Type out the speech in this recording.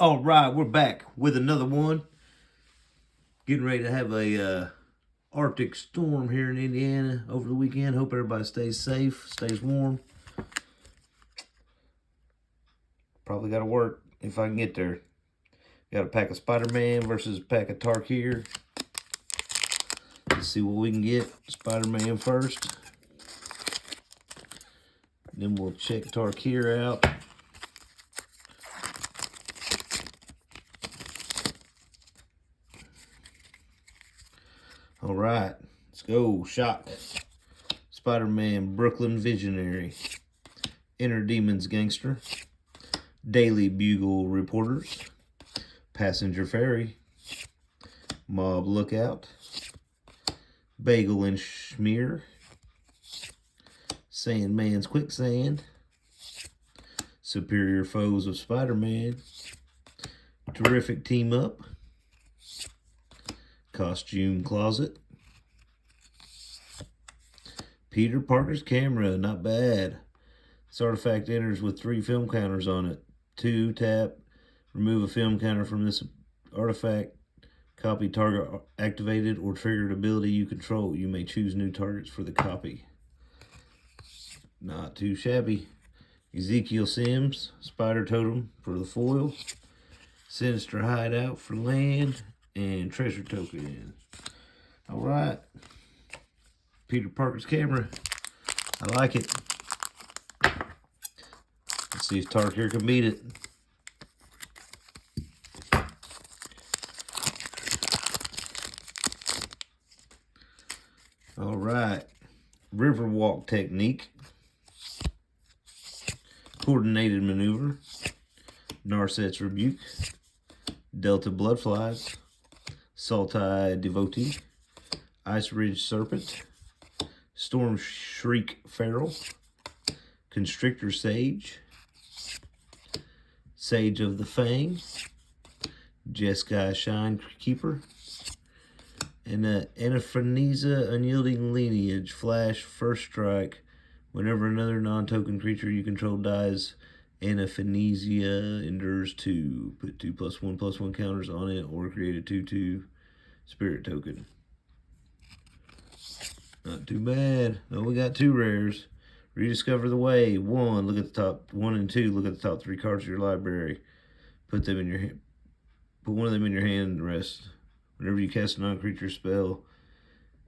All right, we're back with another one. Getting ready to have a Arctic storm here in Indiana over the weekend. Hope everybody stays safe, stays warm. Probably got to work if I can get there. Got a pack of Spider-Man versus a pack of Tarkir. Let's see what we can get. Spider-Man first. Then we'll check Tarkir out. All right, let's go. Shock. Spider-Man Brooklyn Visionary. Inner Demons Gangster. Daily Bugle Reporters. Passenger Ferry. Mob Lookout. Bagel and Schmear. Sandman's Quicksand. Superior Foes of Spider-Man. Terrific Team Up. Costume Closet. Peter Parker's Camera, not bad. This artifact enters with 3 film counters on it. 2, tap, remove a film counter from this artifact. Copy target activated or triggered ability you control. You may choose new targets for the copy. Not too shabby. Ezekiel Sims, Spider Totem for the foil. Sinister Hideout for land. And Treasure Token. All right. Peter Parker's Camera. I like it. Let's see if Tarkir can beat it. All right. Riverwalk Technique. Coordinated Maneuver. Narset's Rebuke. Delta Bloodflies. Saltai Devotee. Ice Ridge Serpent. Storm Shriek Feral. Constrictor Sage. Sage of the Fang. Jeskai Shine Keeper. And Anaphreniza Unyielding Lineage. Flash First Strike. Whenever another non-token creature you control dies, Anaphreniza endures 2. Put 2+1/+1 counters on it or create a 2/2 spirit token. Not too bad. Oh, we got 2 rares. Rediscover the Way. 1, look at the top. 1 and 2, look at the top 3 cards of your library. Put them in your hand. Put one of them in your hand and rest. Whenever you cast a non-creature spell,